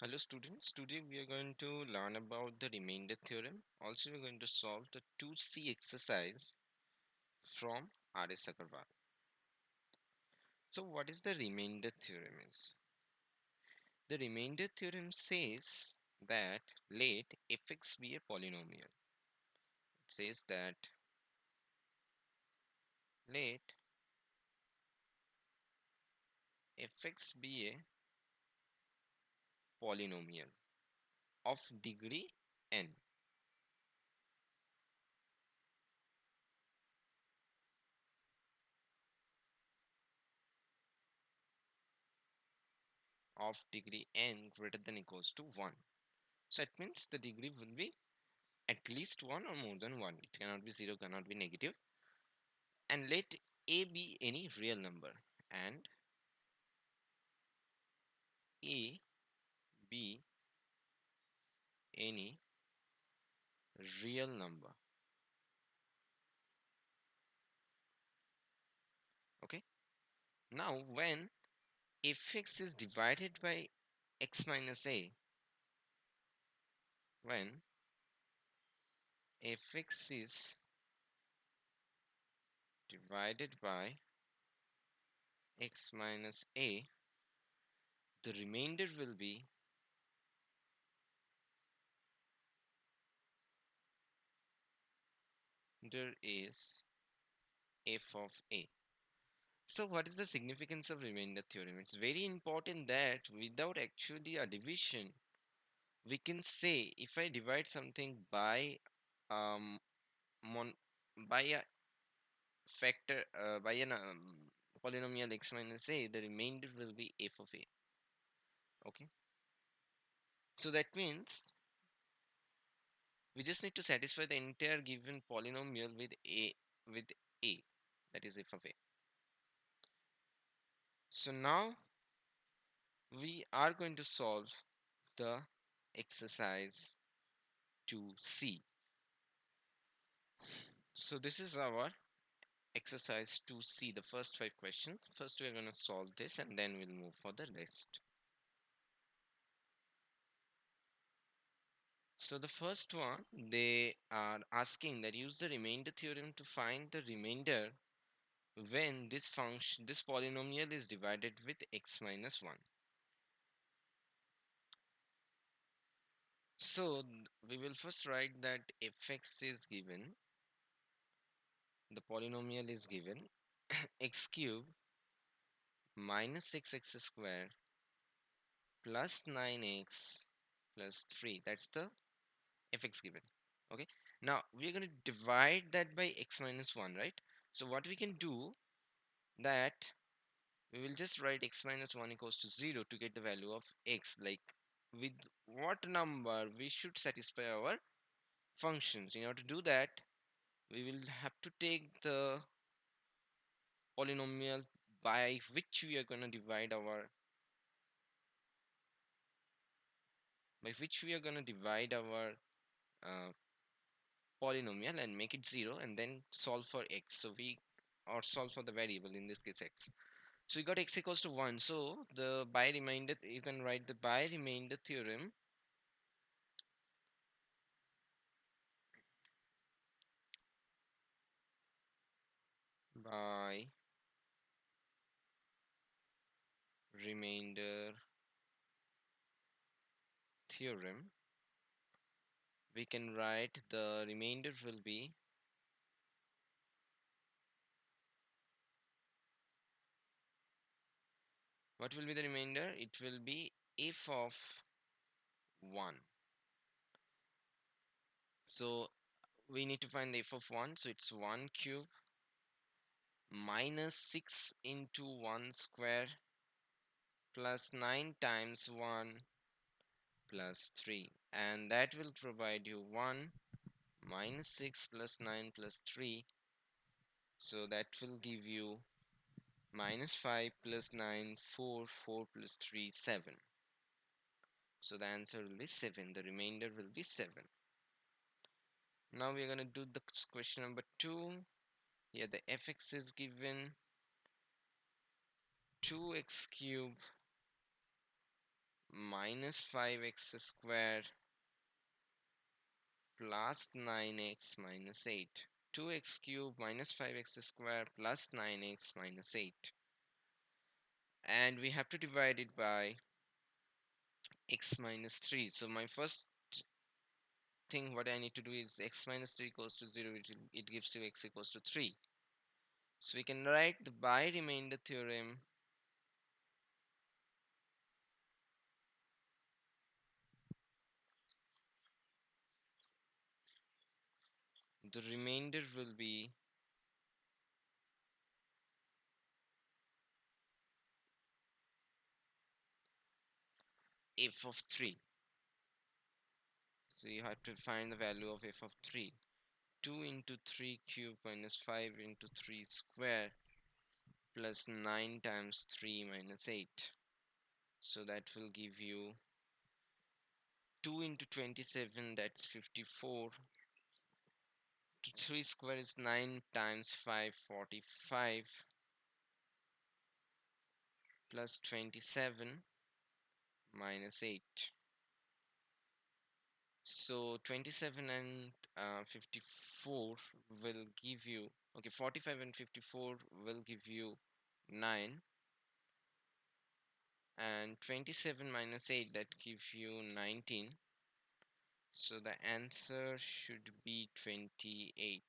Hello students, today we are going to learn about the remainder theorem. Also we are going to solve the 2C exercise from R.S. Aggarwal. So what is the remainder theorem is? The remainder theorem says that let fx be a polynomial. It says that let fx be a polynomial of degree n. Of degree n greater than equals to 1. So it means the degree will be at least 1 or more than 1. It cannot be 0, cannot be negative. And let a be any real number and a be any real number. Okay, now when fx is divided by x minus a, when fx is divided by x minus a, the remainder will be there is f of a. So what is the significance of remainder theorem? It's very important that without actually a division, we can say if I divide something by um, mon by a factor by an polynomial x minus a, the remainder will be f of a. Okay, so that means we just need to satisfy the entire given polynomial with a, that is f of a. So now we are going to solve the exercise 2c. So this is our exercise 2c, the first 5 questions. First we're going to solve this and then we'll move for the rest. So the first one, they are asking that use the remainder theorem to find the remainder when this polynomial is divided with x minus 1. So we will first write that fx is given, the polynomial is given x cube minus 6x square plus 9x plus 3. That's the fx given. Okay, now we're going to divide that by x minus 1, right? So what we can do, that we will just write x minus 1 equals to 0 to get the value of x. Like, with what number we should satisfy our functions. In order to do that, we will have to take the polynomial by which we are going to divide our uh, polynomial and make it 0 and then solve for x. So we, or solve for the variable, in this case x. So we got x equals to 1. So the by remainder, you can write the by remainder theorem by remainder theorem. We can write the remainder will be, what will be the remainder? It will be f of 1. So we need to find the f of 1. So it's 1 cube minus 6 into 1 square plus 9 times 1 plus 3. And that will provide you 1 minus 6 plus 9 plus 3. So that will give you minus 5 plus 9, 4, 4 plus 3, 7. So the answer will be 7. The remainder will be 7. Now we are going to do the question number 2. Here the fx is given 2x cube minus 5x square plus 9x minus 8. 2x cubed minus 5x square plus 9x minus 8. And we have to divide it by x minus 3. So my first thing what I need to do is x minus 3 equals to 0. It gives you x equals to 3. So we can write the by remainder theorem. The remainder will be f of 3. So you have to find the value of f of 3. 2 into 3 cube minus 5 into 3 square plus 9 times 3 minus 8. So that will give you 2 into 27, that's 54. 3 square is 9 times 5, 45 plus 27 minus 8. So 27 and 54 will give you, okay, 45 and 54 will give you 9, and 27 minus 8 that gives you 19. So the answer should be 28.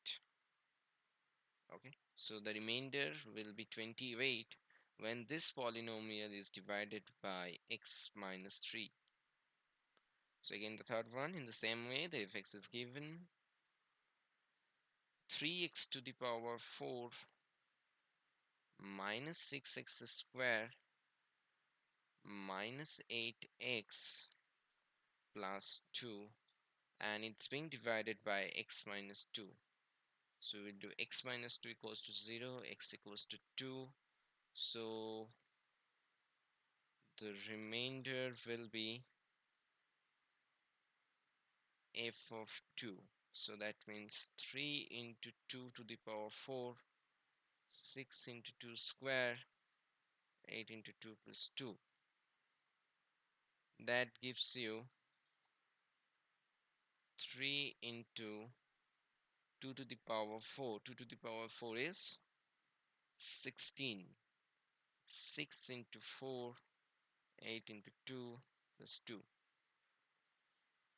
Okay, so the remainder will be 28 when this polynomial is divided by x minus 3. So again, the third one, in the same way, the fx is given 3x to the power 4 minus 6x square minus 8x plus 2, and it's being divided by x minus 2. So we'll do x minus 2 equals to 0, x equals to 2. So the remainder will be f of 2. So that means 3 into 2 to the power 4, 6 into 2 square, 8 into 2 plus 2. That gives you 3 into 2 to the power 4. 2 to the power 4 is 16. 6 into 4, 8 into 2 plus 2.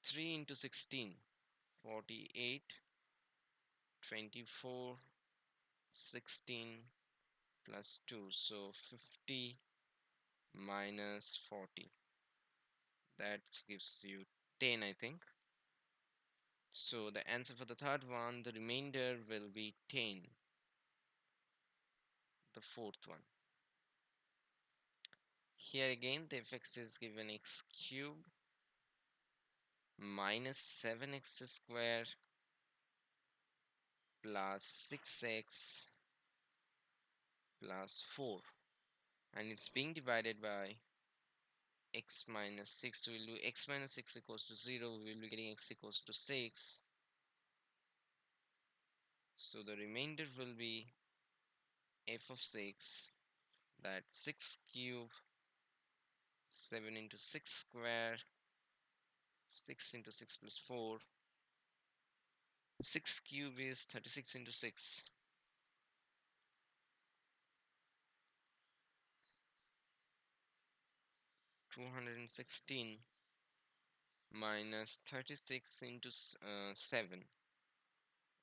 3 into 16, 48, 24, 16 plus 2. So 50 minus 40. That gives you 10, I think. So the answer for the third one, the remainder will be 10. The fourth one. Here again, the fx is given x cubed minus 7x square plus 6x plus 4, and it's being divided by x minus 6. So we'll do x minus 6 equals to 0. We'll be getting x equals to 6. So the remainder will be f of 6, that's 6 cube, 7 into 6 square, 6 into 6 plus 4. 6 cube is 36 into 6. 216 minus 36 into 7.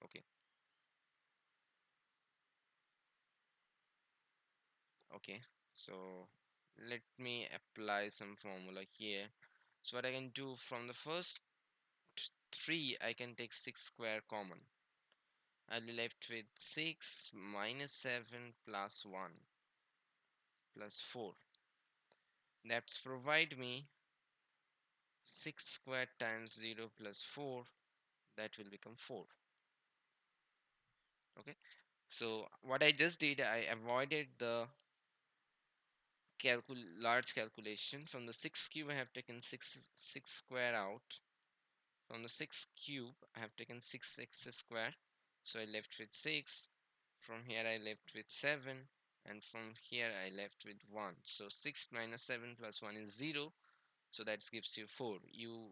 Okay, okay. So let me apply some formula here. So what I can do, from the first 3, I can take 6 square common. I'll be left with 6 minus 7 plus 1 plus 4. That's provide me 6 squared times 0 plus 4. That will become 4. Okay. So what I just did, I avoided the large calculation. From the 6 cube, I have taken 6 square out. From the 6 cube, I have taken 6x square. So I left with 6. From here, I left with 7. And from here, I left with 1. So 6 minus 7 plus 1 is 0. So that gives you 4. You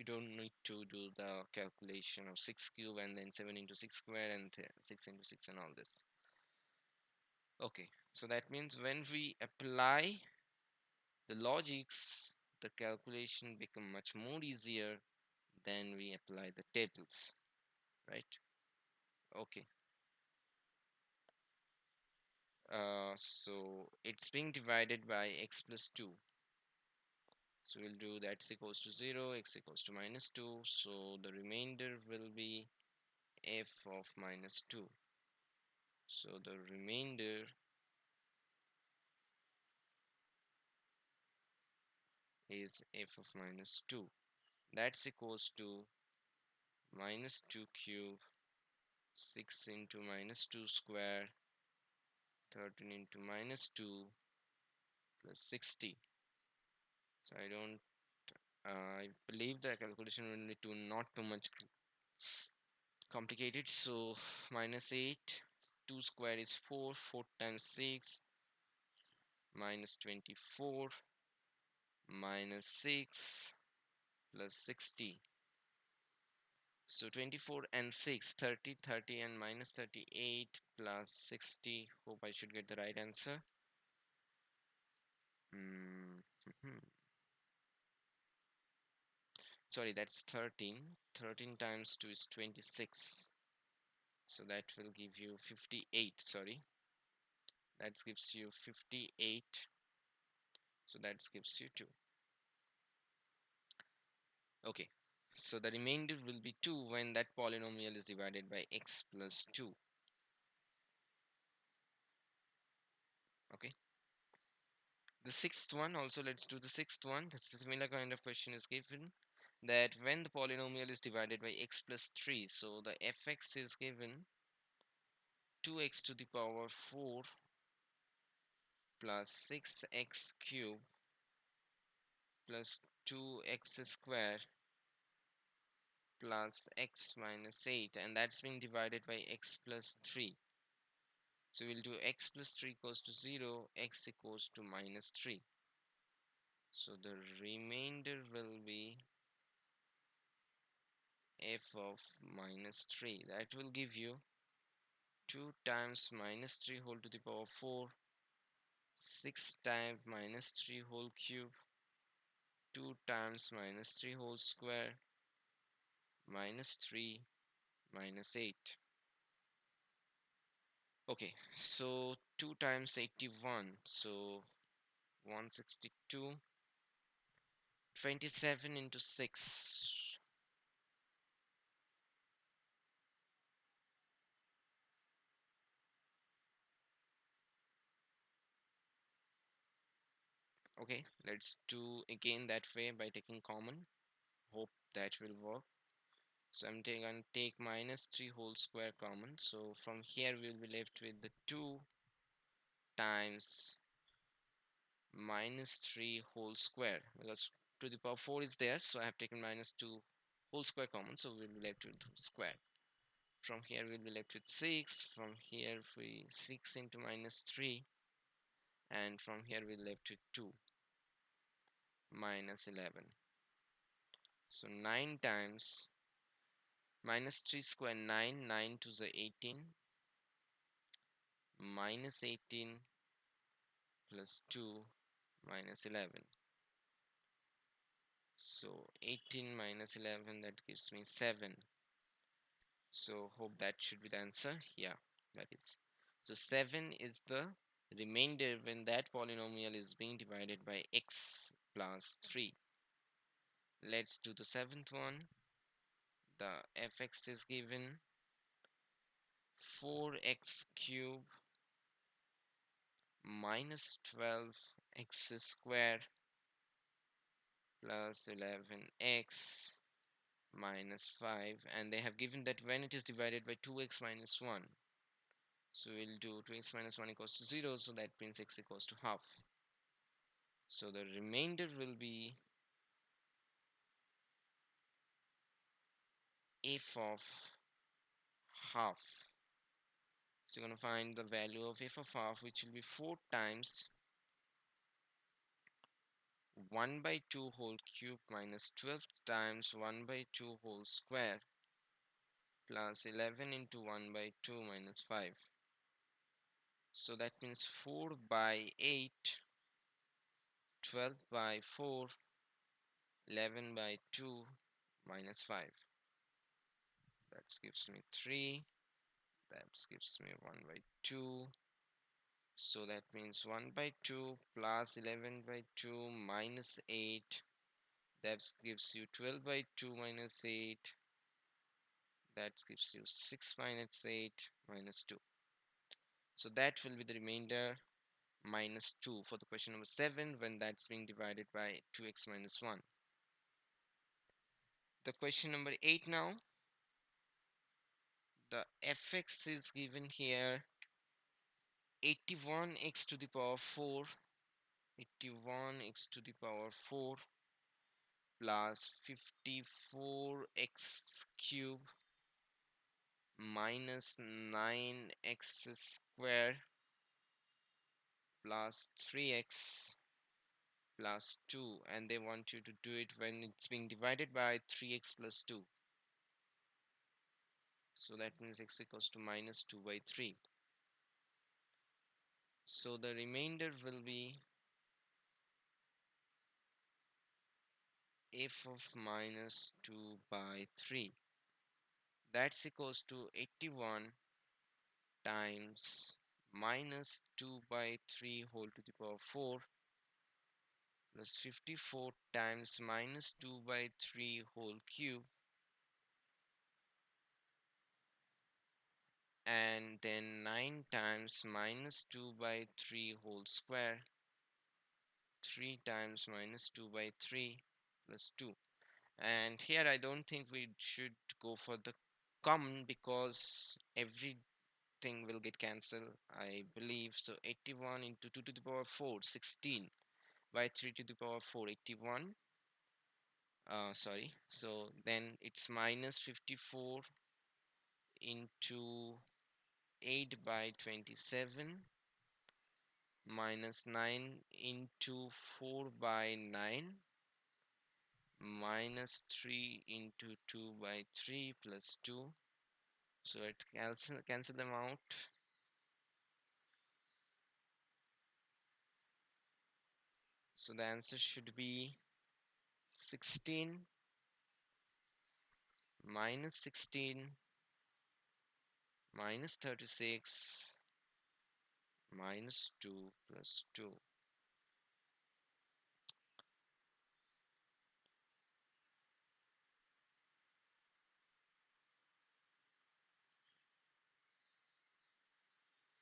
don't need to do the calculation of 6 cube and then 7 into 6 square and 6 into 6 and all this. Okay, so that means when we apply the logics, the calculation become much more easier than we apply the tables, right? Okay, so it's being divided by x plus 2. So we'll do that x equals to 0, x equals to minus 2. So the remainder will be f of minus 2. So the remainder is f of minus 2. That's equals to minus 2 cube, 6 into minus 2 square, 13 into minus 2 plus 60. So I believe the calculation will be not too much complicated. So minus 8, 2 square is 4, 4 times 6, minus 24, minus 6 plus 60. So 24 and 6, 30, 30 and minus 38 plus 60. Hope I should get the right answer. Hmm. Sorry, that's 13. 13 times 2 is 26. So that will give you 58. Sorry, that gives you 58. So that gives you 2. Okay. So the remainder will be 2 when that polynomial is divided by x plus 2. Okay. The sixth one also, let's do the sixth one. That's a similar kind of question is given that when the polynomial is divided by x plus 3, so the fx is given 2x to the power 4 plus 6x cube plus 2x square plus x minus 8, and that's being divided by x plus 3. So we'll do x plus 3 equals to 0, x equals to minus 3. So the remainder will be f of minus 3. That will give you 2 times minus 3 whole to the power 4, 6 times minus 3 whole cube, 2 times minus 3 whole square, minus 3, minus 8. Okay, so 2 times 81, so 162, 27 into 6. Okay, let's do again that way by taking common. Hope that will work. So I'm going to take minus 3 whole square common. So from here we'll be left with the 2 times minus 3 whole square, because to the power 4 is there, so I have taken minus 2 whole square common, so we'll be left with square. From here we'll be left with 6. From here we 6 into minus 3, and from here we're left with 2 minus 11. So 9 times minus 3 square, 9, 9 to the 18, minus 18 plus 2 minus 11. So 18 minus 11, that gives me 7. So hope that should be the answer. Yeah, that is. So 7 is the remainder when that polynomial is being divided by x plus 3. Let's do the seventh one. The fx is given 4x cube minus 12x square plus 11x minus 5, and they have given that when it is divided by 2x minus 1. So we'll do 2x minus 1 equals to 0, so that means x equals to half. So the remainder will be f of half. So you're going to find the value of f of half, which will be 4 times 1 by 2 whole cube minus 12 times 1 by 2 whole square plus 11 into 1 by 2 minus 5. So that means 4 by 8, 12 by 4, 11 by 2 minus 5. That gives me 3. That gives me 1 by 2. So that means 1 by 2 plus 11 by 2 minus 8. That gives you 12 by 2 minus 8. That gives you 6 minus 8 minus 2. So that will be the remainder minus 2 for the question number 7 when that's being divided by 2x minus 1. The question number 8 now. The fx is given here 81x to the power 4, 81x to the power 4 plus 54x cube minus 9x square plus 3x plus 2, and they want you to do it when it's being divided by 3x plus 2. So that means x equals to minus 2 by 3. So the remainder will be f of minus 2 by 3. That's equals to 81 times minus 2 by 3 whole to the power 4 plus 54 times minus 2 by 3 whole cube, and then 9 times minus 2 by 3 whole square, 3 times minus 2 by 3 plus 2. And here I don't think we should go for the common because everything will get cancelled, I believe. So 81 into 2 to the power 4, 16 by 3 to the power 4, 81. Sorry, so then it's minus 54 into 8 by 27 minus 9 into 4 by 9 minus 3 into 2 by 3 plus 2. So it cancel them out. So the answer should be 16 minus 16 minus 36 minus 2 plus 2.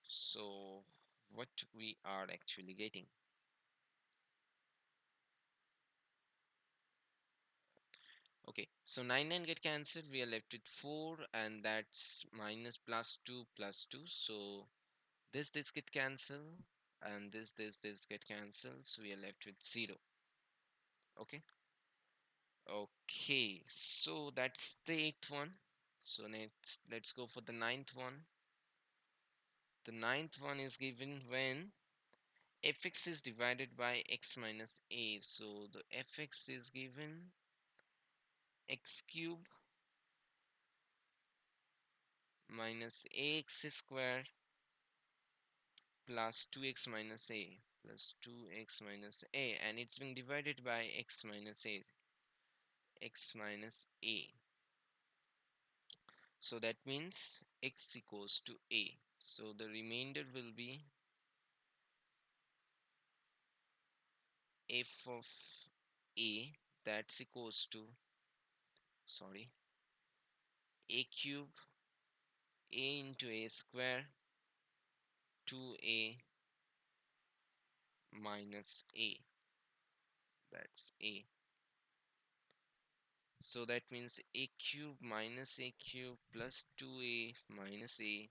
So what we are actually getting. Okay, so 9 9 get cancelled. We are left with 4, and that's minus plus 2 plus 2. So this get cancelled, and this get cancelled. So we are left with 0. Okay. Okay, so that's the eighth one. So next, let's go for the ninth one. The ninth one is given when fx is divided by x minus a. So the fx is given x cube minus ax square plus 2x minus a plus 2x minus a, and it's being divided by x minus a, x minus a. So that means x equals to a. So the remainder will be f of a, that's equals to, sorry, a cube a into a square 2a minus a, that's a. So that means a cube minus a cube plus 2a minus a,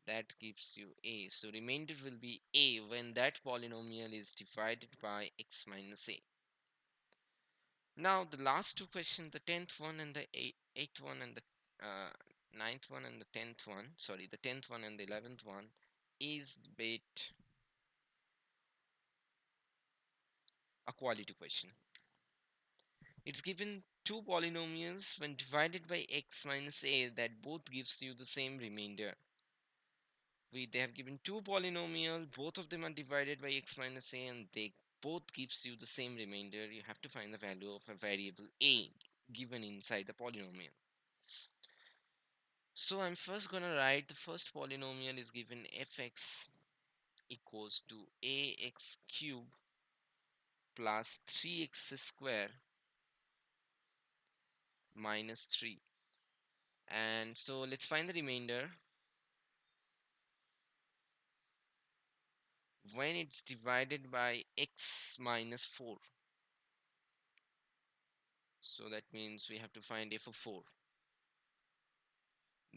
that gives you a. So remainder will be a when that polynomial is divided by x minus a. Now the last two questions, the 10th one and the 8th one, and the uh, 9th one and the 10th one, sorry, the 10th one and the 11th one, is bit a quality question. It's given two polynomials when divided by x minus a that both gives you the same remainder. They have given two polynomials, both of them are divided by x minus a and they both gives you the same remainder. You have to find the value of a variable a given inside the polynomial. So I'm first gonna write the first polynomial is given fx equals to ax cube plus 3x square minus 3. And so let's find the remainder when it's divided by x minus 4. So that means we have to find f of 4.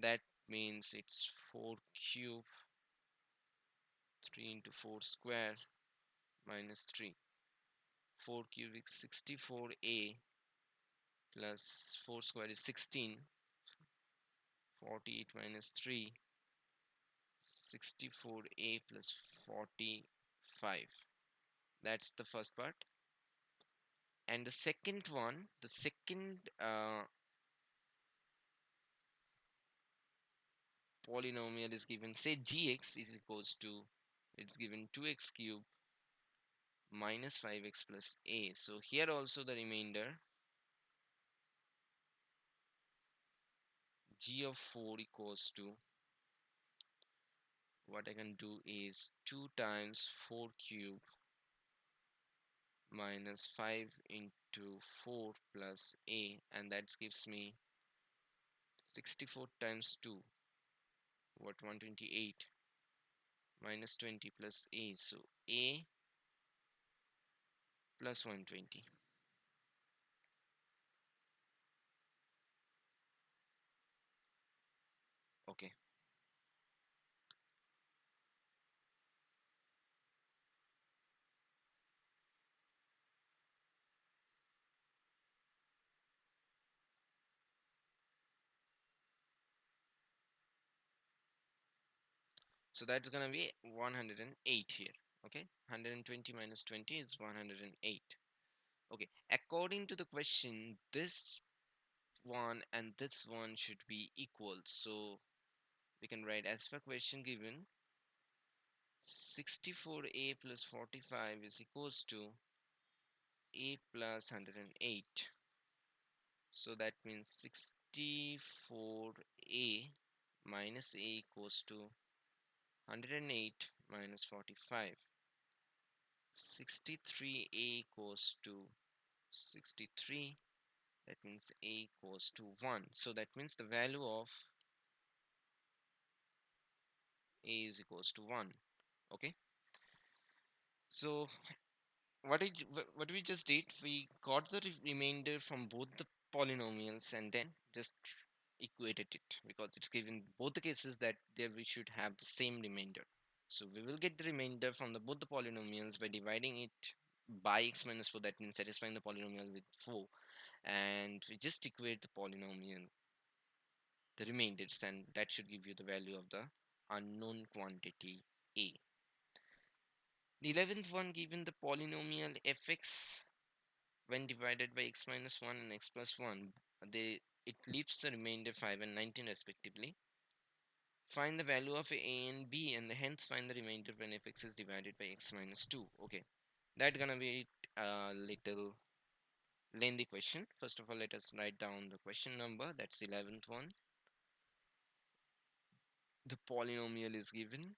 That means it's 4 cube 3 into 4 square minus 3. 4 cube is 64a plus 4 square is 16. 48 minus 3, 64a plus 45. That's the first part. And the second one, the second polynomial is given, say gx is equals to, it's given 2x cube minus 5x plus a. So here also the remainder g of 4 equals to, what I can do is 2 times 4 cube minus 5 into 4 plus a, and that gives me 64 times 2, what, 128 minus 20 plus a, so a plus 120. Okay, so that's gonna be 108 here. Okay, 120 minus 20 is 108. Okay, according to the question, this one and this one should be equal, so we can write as per question given, 64a plus 45 is equals to a plus 108. So that means 64a minus a equals to 108 minus 45. 63a equals to 63. That means a equals to 1. So that means the value of a is equals to 1. Okay. So what we just did, we got the remainder from both the polynomials and then just equated it, because it's given both the cases that there we should have the same remainder. So we will get the remainder from both the polynomials by dividing it by x minus 4, that means satisfying the polynomial with 4, and we just equate the polynomial, the remainders, and that should give you the value of the unknown quantity a. The 11th one, given the polynomial fx when divided by x minus 1 and x plus 1, it leaves the remainder 5 and 19 respectively. Find the value of a and b and hence find the remainder when fx is divided by x minus 2. Okay, that's gonna be a little lengthy question. First of all, let us write down the question number. That's the 11th one. The polynomial is given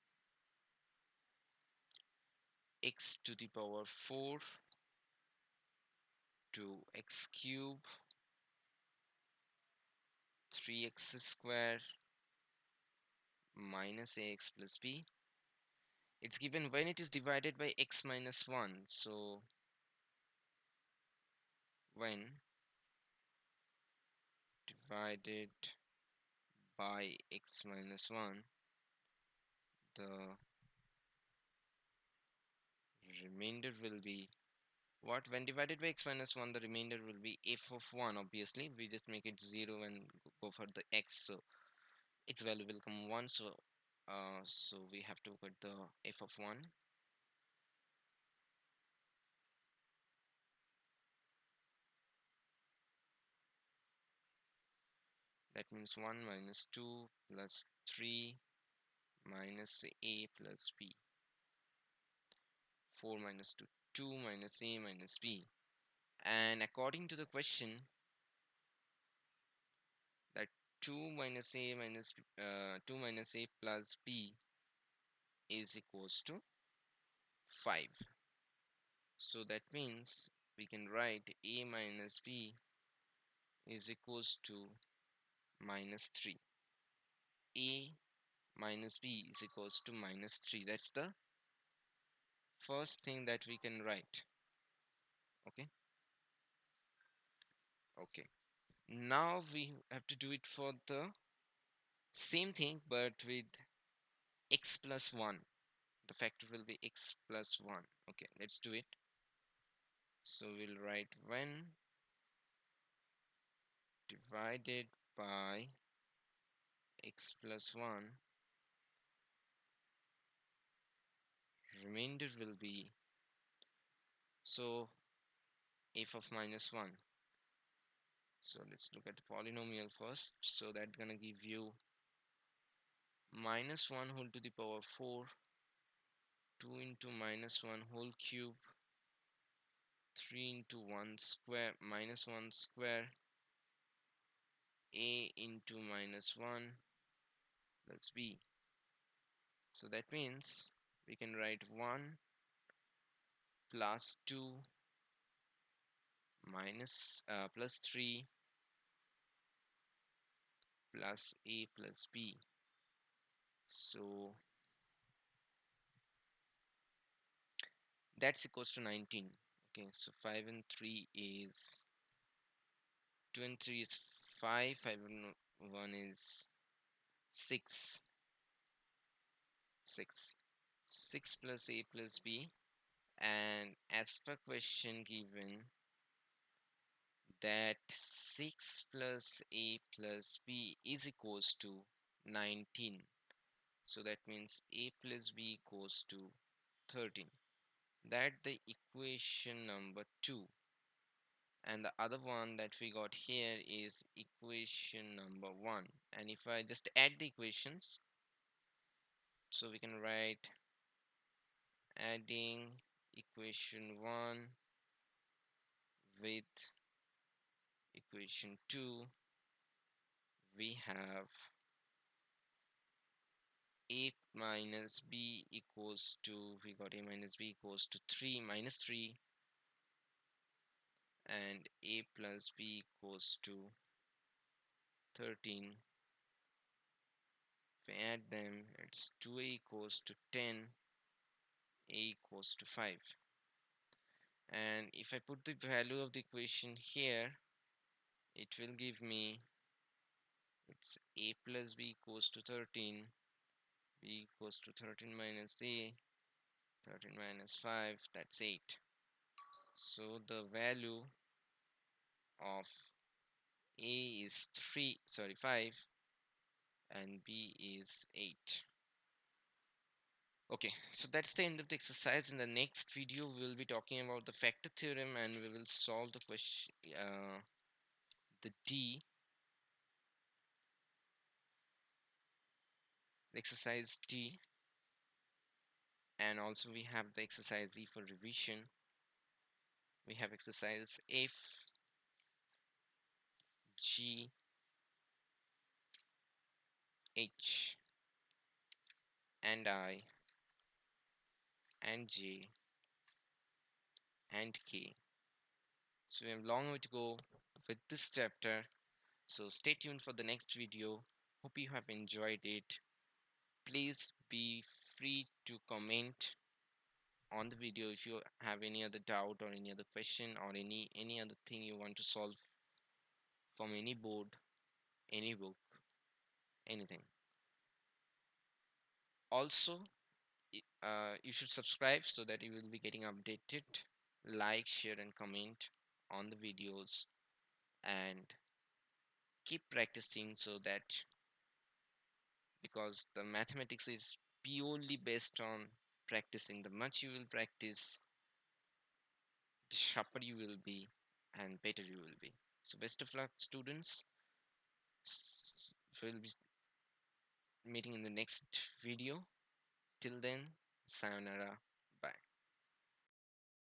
x to the power 4 to x cube 3x square minus ax plus b. It's given when it is divided by x minus 1. So when divided by x minus 1, the remainder will be what? When divided by x minus 1, the remainder will be f of 1. Obviously, we just make it 0 and go for the x. So x value will come 1. So we have to put the f of 1. That means 1 minus 2 plus 3 minus a plus b. 4 minus 2, 2 minus a minus b. And according to the question, that 2 minus a minus 2 minus a plus b is equals to 5. So that means we can write a minus b is equals to minus 3. A minus b is equals to minus 3. That's the first thing that we can write. Okay. Okay. Now we have to do it for the same thing but with x plus 1. The factor will be x plus 1. Okay, let's do it. So we'll write when divided by x plus 1, remainder will be, so f of minus 1. So let's look at the polynomial first. So that's gonna give you minus 1 whole to the power 4, 2 into minus 1 whole cube, 3 into 1 square, minus 1 square, a into minus 1 plus b. So that means we can write 1 plus 2 minus plus 3 plus a plus b. So that's equals to 19. Okay, so 5 and 3 is 2 and 3 is 5, 5 and 1 is 6, 6. 6 plus a plus b, and as per question given that 6 plus a plus b is equals to 19. So that means a plus b equals to 13. That the equation number 2. And the other one that we got here is equation number 1. And if I just add the equations, so we can write adding equation 1 with equation 2, we have a minus b equals to, we got a minus b equals to 3 minus 3, and a plus b equals to 13. If we add them, it's 2a equals to 10, a equals to 5. And if I put the value of the equation here, it will give me, it's a plus b equals to 13, b equals to 13 minus a, 13 minus 5, that's 8. So the value of a is 5, and b is 8. Okay, so that's the end of the exercise. In the next video we will be talking about the factor theorem, and we will solve the question, the D, the exercise D, and also we have the exercise E for revision. We have exercise F, G, H, and I, and J, and K. So we have a long way to go with this chapter. So stay tuned for the next video. Hope you have enjoyed it. Please be free to comment on the video if you have any other doubt or any other question or any other thing you want to solve from any board, any book, anything. Also, you should subscribe so that you will be getting updated. Like, share, and comment on the videos, and keep practicing, so that, because the mathematics is purely based on practicing. The much you will practice, the sharper you will be and better you will be. So best of luck, students. we'll be meeting in the next video. Till then, sayonara. Bye.